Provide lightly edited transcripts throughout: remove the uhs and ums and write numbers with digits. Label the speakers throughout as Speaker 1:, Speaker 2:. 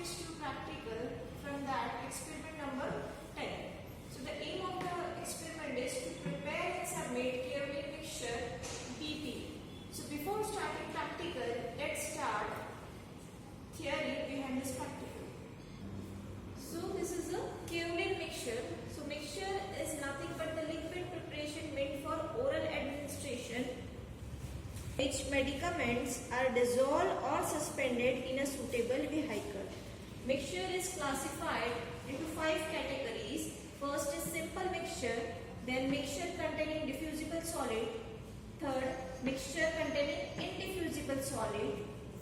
Speaker 1: switch to practical from that experiment number 10. So the aim of the experiment is to prepare and submit kaolin mixture BP. So before starting practical, let's start theory behind this practical. So this is a kaolin mixture. So mixture is nothing but the liquid preparation meant for oral administration, which medicaments are dissolved or suspended in a suitable vehicle. Mixture is classified into 5 categories. First is simple mixture, then mixture containing diffusible solid, third mixture containing indiffusible solid,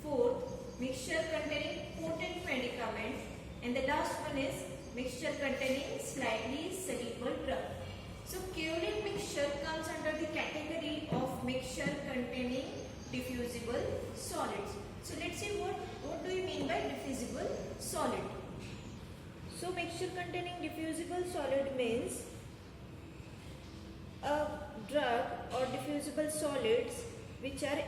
Speaker 1: fourth mixture containing potent medicament, and the last one is mixture containing slightly soluble drug. So kaolin mixture comes under the category of mixture containing diffusible solids. So let's see what do you mean by diffusible solid. So mixture containing diffusible solid means a drug or diffusible solids which are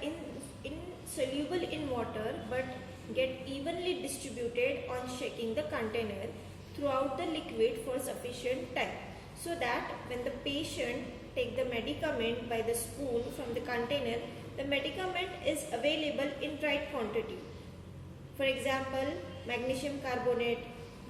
Speaker 1: insoluble in water but get evenly distributed on shaking the container throughout the liquid for sufficient time, so that when the patient take the medicament by the spoon from the container, the medicament is available in right quantity. For example, magnesium carbonate,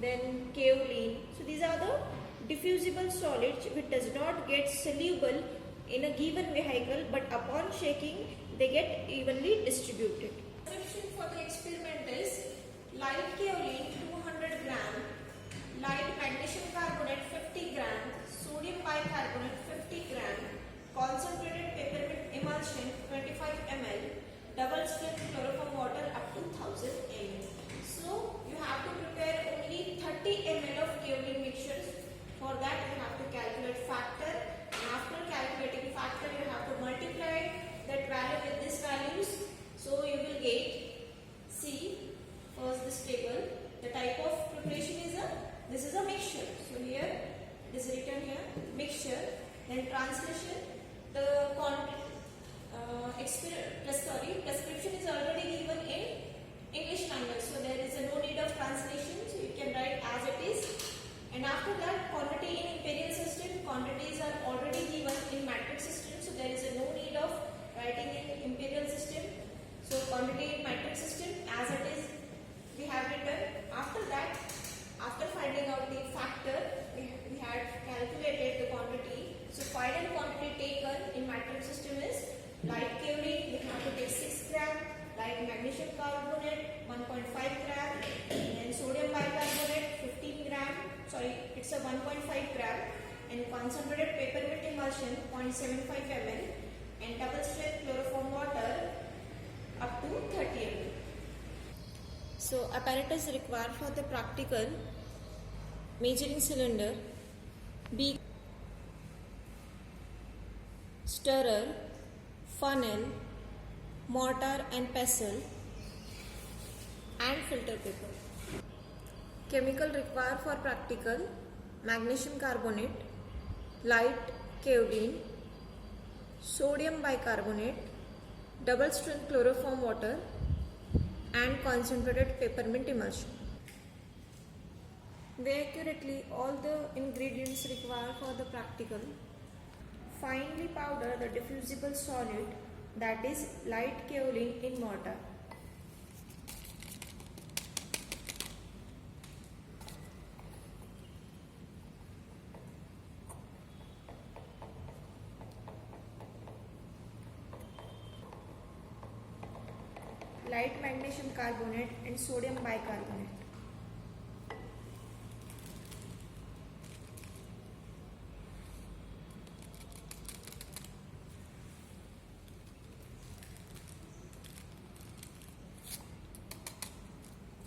Speaker 1: then kaolin. So these are the diffusible solids which does not get soluble in a given vehicle, but upon shaking they get evenly distributed. Description for the experiment is light kaolin 200 gram, light magnesium carbonate 50 gram, sodium bicarbonate 50 gram, concentrated peppermint emulsion 25 ml, double strength chloroform water up to 1000 ml. So you have to prepare only 30 ml of kaolin mixtures. For that you have to calculate factor, and after calculating factor you have to multiply that value with these values. So you will get, see first this table, the type of preparation is this is a mixture. So here it is written here mixture, then translation, the prescription is already given in English language, so there is no need of translation, so you can write as it is. And after that, quantity in imperial system, quantities are already given in metric system, so there is no need of writing in imperial system. So quantity in metric system as it is we have written. After that, after finding out the factor, we had calculated the quantity. So final quantity taken in metric system is light kaolin, we have to take 6 gram, light magnesium carbonate 1.5 gram, and sodium bicarbonate 15 gram, sorry it's a 1.5 gram, and concentrated peppermint emulsion 0.75 ml, and double strength chloroform water up to 30 ml. So apparatus required for the practical: measuring cylinder, beaker, stirrer, funnel, mortar and pestle, and filter paper. Chemical required for practical: magnesium carbonate, light kaolin, sodium bicarbonate, double strength chloroform water, and concentrated peppermint emulsion. Weigh accurately all the ingredients required for the practical. Finely powder the diffusible solid, that is light kaolin, in mortar. Light magnesium carbonate and sodium bicarbonate.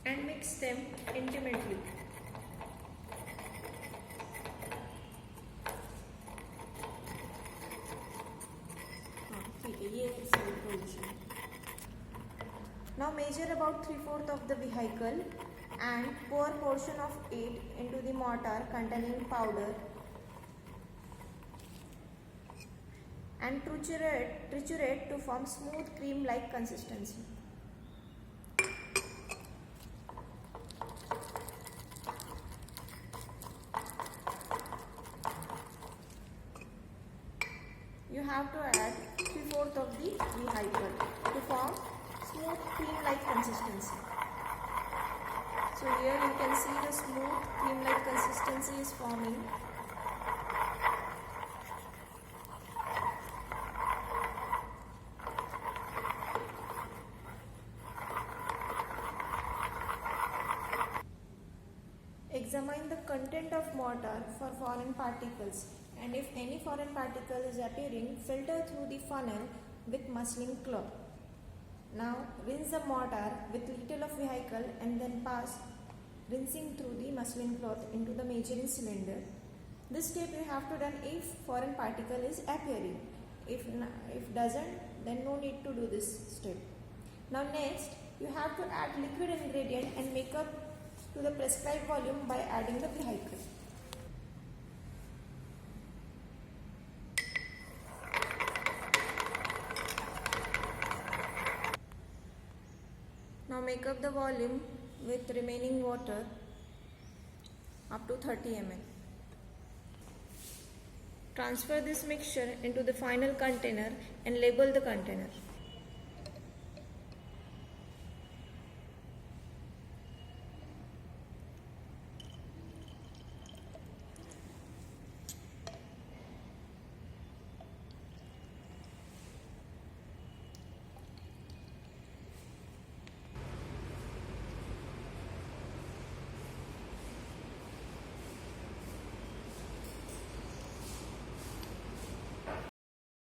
Speaker 1: And mix them intimately. Now measure about 3/4 of the vehicle and pour portion of it into the mortar containing powder and triturate to form smooth cream-like consistency. have to add 3/4 of the vehicle to form smooth cream-like consistency. So here you can see the smooth cream-like consistency is forming. Examine the content of mortar for foreign particles, and if any foreign particle is appearing, filter through the funnel with muslin cloth. Now rinse the mortar with little of vehicle and then pass rinsing through the muslin cloth into the measuring cylinder. This step you have to done if foreign particle is appearing. If doesn't, then no need to do this step. Now next you have to add liquid ingredient and make up to the prescribed volume by adding the vehicle. Now make up the volume with remaining water up to 30 ml. Transfer this mixture into the final container and label the container.